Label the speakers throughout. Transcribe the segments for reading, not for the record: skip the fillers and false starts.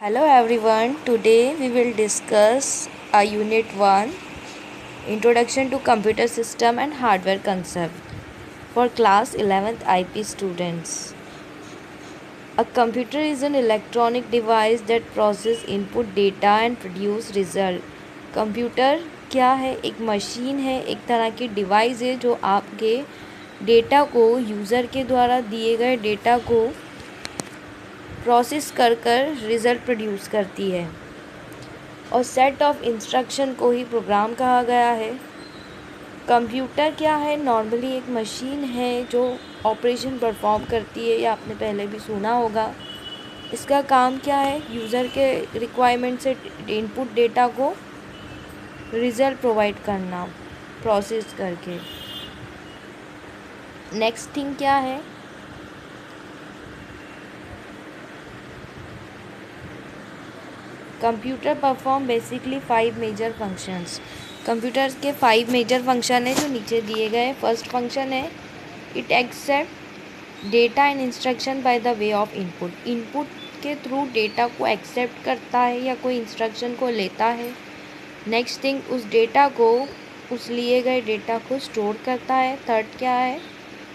Speaker 1: Hello everyone, today we will discuss a Unit 1 Introduction to Computer System and Hardware Concept for class 11th IP students. A computer is an electronic device that process input data and produce result. Computer क्या है? एक machine है, एक तरह की device है जो आपके डेटा को यूज़र के द्वारा दिए गए डेटा को प्रोसेस कर रिज़ल्ट प्रोड्यूस करती है और सेट ऑफ इंस्ट्रक्शन को ही प्रोग्राम कहा गया है। कंप्यूटर क्या है? नॉर्मली एक मशीन है जो ऑपरेशन परफॉर्म करती है, या आपने पहले भी सुना होगा। इसका काम क्या है? यूज़र के रिक्वायरमेंट से इनपुट डेटा को रिज़ल्ट प्रोवाइड करना प्रोसेस करके। नेक्स्ट थिंग क्या है? Computer perform basically 5 major functions. Computer के 5 मेजर फंक्शन है जो नीचे दिए गए। फर्स्ट फंक्शन है it accept data and instruction by the way of input. Input के थ्रू डेटा को एक्सेप्ट करता है या कोई इंस्ट्रक्शन को लेता है। नेक्स्ट थिंग, उस डेटा को, उस लिए गए डेटा को स्टोर करता है। थर्ड क्या है?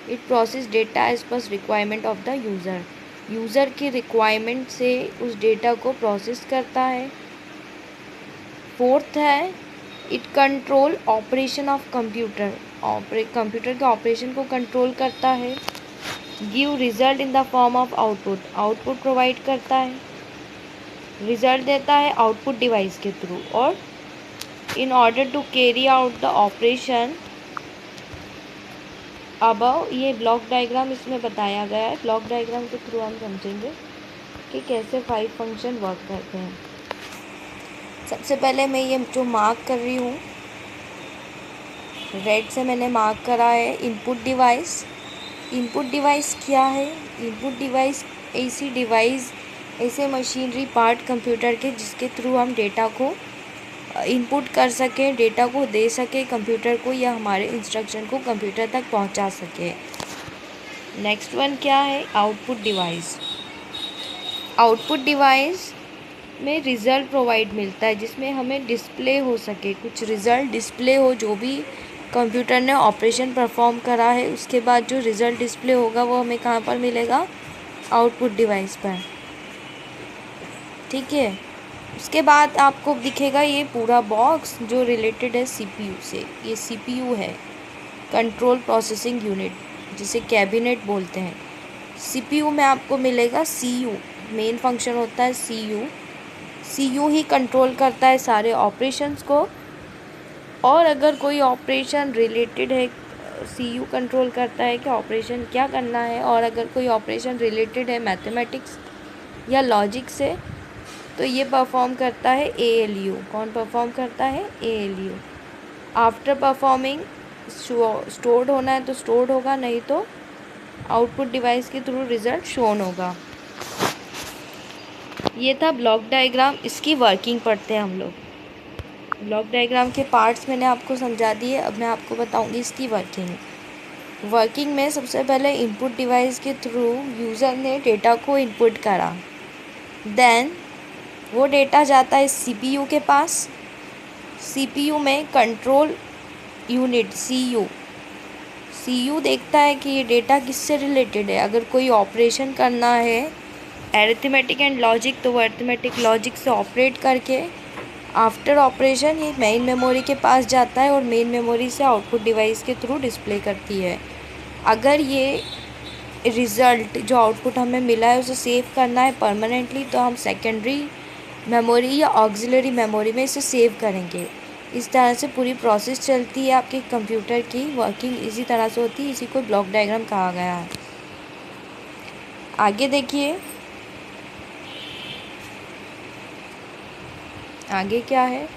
Speaker 1: It process data as per requirement of the user. User की रिक्वायरमेंट से उस डेटा को प्रोसेस करता है। फोर्थ है it control operation of computer. Computer के ऑपरेशन को कंट्रोल करता है। Give result in the form of output. Output provide करता है, रिजल्ट देता है आउटपुट डिवाइस के थ्रू। और in order to carry out the operation above, ये ब्लॉक डायग्राम इसमें बताया गया है। ब्लॉक डायग्राम के थ्रू हम समझेंगे कि कैसे 5 फंक्शन वर्क करते हैं। सबसे पहले मैं ये जो मार्क कर रही हूँ, रेड से मैंने मार्क करा है इनपुट डिवाइस। इनपुट डिवाइस क्या है? इनपुट डिवाइस ऐसी डिवाइस, ऐसे मशीनरी पार्ट कंप्यूटर के जिसके थ्रू हम डेटा को इनपुट कर सकें, डेटा को दे सकें कंप्यूटर को, या हमारे इंस्ट्रक्शन को कंप्यूटर तक पहुंचा सके। नेक्स्ट वन क्या है? Output device. आउटपुट डिवाइस में रिज़ल्ट प्रोवाइड मिलता है जिसमें हमें डिस्प्ले हो सके, कुछ रिज़ल्ट डिस्प्ले हो, जो भी कंप्यूटर ने ऑपरेशन परफॉर्म करा है उसके बाद जो रिज़ल्ट डिस्प्ले होगा वो हमें कहाँ पर मिलेगा? आउटपुट डिवाइस पर। ठीक है, उसके बाद आपको दिखेगा ये पूरा बॉक्स जो रिलेटेड है सीपीयू से। ये सीपीयू है, कंट्रोल प्रोसेसिंग यूनिट, जिसे कैबिनेट बोलते हैं। सीपीयू में आपको मिलेगा सीयू, मेन फंक्शन होता है सीयू। सीयू ही कंट्रोल करता है सारे ऑपरेशंस को, और अगर कोई ऑपरेशन रिलेटेड है, सीयू कंट्रोल करता है कि ऑपरेशन क्या करना है। और अगर कोई ऑपरेशन रिलेटेड है मैथमेटिक्स या लॉजिक से, तो ये परफॉर्म करता है एएलयू। कौन परफॉर्म करता है? एएलयू। आफ्टर परफॉर्मिंग, स्टोर्ड होना है तो स्टोर्ड होगा, नहीं तो आउटपुट डिवाइस के थ्रू रिज़ल्ट शोन होगा। ये था ब्लॉक डायग्राम। इसकी वर्किंग पढ़ते हैं हम लोग। ब्लॉक डायग्राम के पार्ट्स मैंने आपको समझा दिए, अब मैं आपको बताऊंगी इसकी वर्किंग में सबसे पहले इनपुट डिवाइस के थ्रू यूज़र ने डेटा को इनपुट करा। देन वो डेटा जाता है सीपीयू के पास। सीपीयू में कंट्रोल यूनिट सीयू देखता है कि ये डेटा किससे रिलेटेड है। अगर कोई ऑपरेशन करना है अरिथमेटिक एंड लॉजिक, तो वो अरिथमेटिक लॉजिक से ऑपरेट करके आफ्टर ऑपरेशन ये मेन मेमोरी के पास जाता है और मेन मेमोरी से आउटपुट डिवाइस के थ्रू डिस्प्ले करती है। अगर ये रिज़ल्ट जो आउटपुट हमें मिला है उसे सेव करना है परमानेंटली, तो हम सेकेंडरी मेमोरी या ऑक्सिलरी मेमोरी में इसे सेव करेंगे। इस तरह से पूरी प्रोसेस चलती है। आपके कंप्यूटर की वर्किंग इसी तरह से होती है, इसी को ब्लॉक डायग्राम कहा गया है। आगे देखिए, आगे क्या है?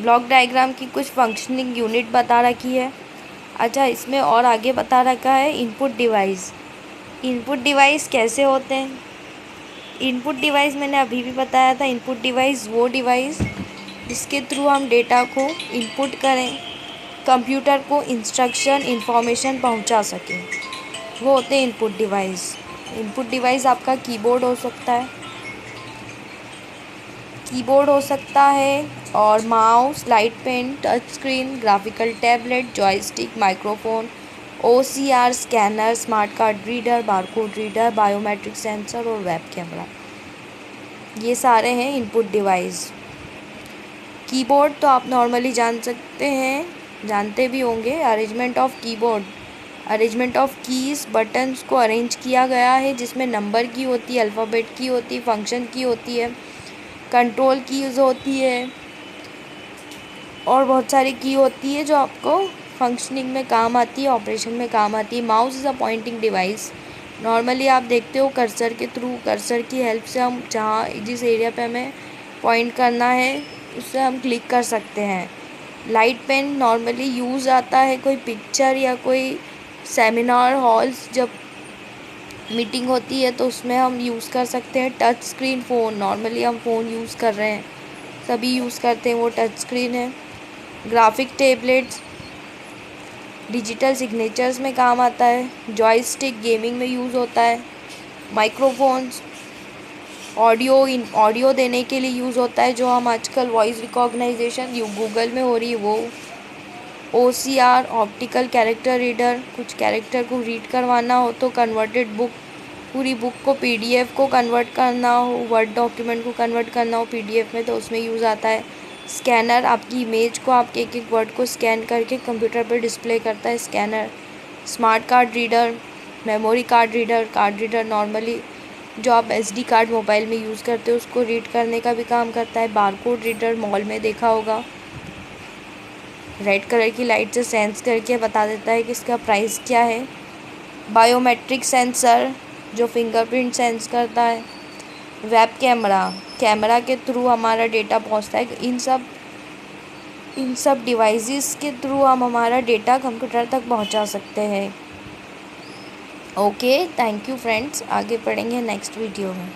Speaker 1: ब्लॉक डायग्राम की कुछ फंक्शनिंग यूनिट बता रखी है। अच्छा, इसमें और आगे बता रखा है इनपुट डिवाइस। इनपुट डिवाइस कैसे होते हैं? इनपुट डिवाइस मैंने अभी भी बताया था। इनपुट डिवाइस वो डिवाइस जिसके थ्रू हम डेटा को इनपुट करें, कंप्यूटर को इंस्ट्रक्शन इंफॉर्मेशन पहुंचा सकें, वो होते हैं इनपुट डिवाइस। इनपुट डिवाइस आपका कीबोर्ड हो सकता है, कीबोर्ड हो सकता है, और mouse, light pen, touch screen, graphical tablet, joystick, microphone, OCR, scanner, smart card reader, barcode reader, biometric sensor और वेब कैमरा। ये सारे हैं इनपुट डिवाइस। कीबोर्ड तो आप नॉर्मली जानते भी होंगे। Arrangement of keyboard, arrangement of keys, buttons को अरेंज किया गया है, जिसमें नंबर की होती है, अल्फ़ाबेट की होती है, फंक्शन की होती है, कंट्रोल कीज़ होती है, और बहुत सारी की होती है जो आपको फंक्शनिंग में काम आती है, ऑपरेशन में काम आती है। Mouse is a pointing device. Normally आप देखते हो कर्सर के थ्रू, कर्सर की हेल्प से हम जिस एरिया पे हमें पॉइंट करना है उससे हम क्लिक कर सकते हैं। लाइट पेन नॉर्मली यूज़ आता है कोई पिक्चर या कोई सेमिनार हॉल्स जब मीटिंग होती है तो उसमें हम यूज़ कर सकते हैं। टच स्क्रीन फ़ोन, नॉर्मली हम फ़ोन यूज़ कर रहे हैं, सभी यूज़ करते हैं, वो टच स्क्रीन है। ग्राफिक टैबलेट्स डिजिटल सिग्नेचर्स में काम आता है। जॉयस्टिक गेमिंग में यूज़ होता है। माइक्रोफोन्स ऑडियो देने के लिए यूज़ होता है, जो हम आजकल वॉइस रिकॉग्नाइजेशन गूगल में हो रही है वो। OCR ऑप्टिकल कैरेक्टर रीडर, कुछ कैरेक्टर को रीड करवाना हो तो कन्वर्टेड बुक, पूरी बुक को PDF को कन्वर्ट करना हो, वर्ड डॉक्यूमेंट को कन्वर्ट करना हो PDF में, तो उसमें यूज़ आता है। स्कैनर आपकी इमेज को, आपके एक एक वर्ड को स्कैन करके कंप्यूटर पर डिस्प्ले करता है scanner. Smart card reader, memory card reader normally जो आप SD कार्ड मोबाइल में यूज़ करते हो उसको रीड करने का भी काम करता है। बारकोड रीडर मॉल में देखा होगा, रेड कलर की लाइट से सेंस करके बता देता है कि इसका प्राइस क्या है। बायोमेट्रिक सेंसर जो फिंगरप्रिंट सेंस करता है। वेब कैमरा, कैमरा के थ्रू हमारा डेटा पहुंचता है। इन सब डिवाइसेस के थ्रू हम हमारा डेटा कंप्यूटर तक पहुंचा सकते हैं। ओके, थैंक यू फ्रेंड्स, आगे पढ़ेंगे नेक्स्ट वीडियो में।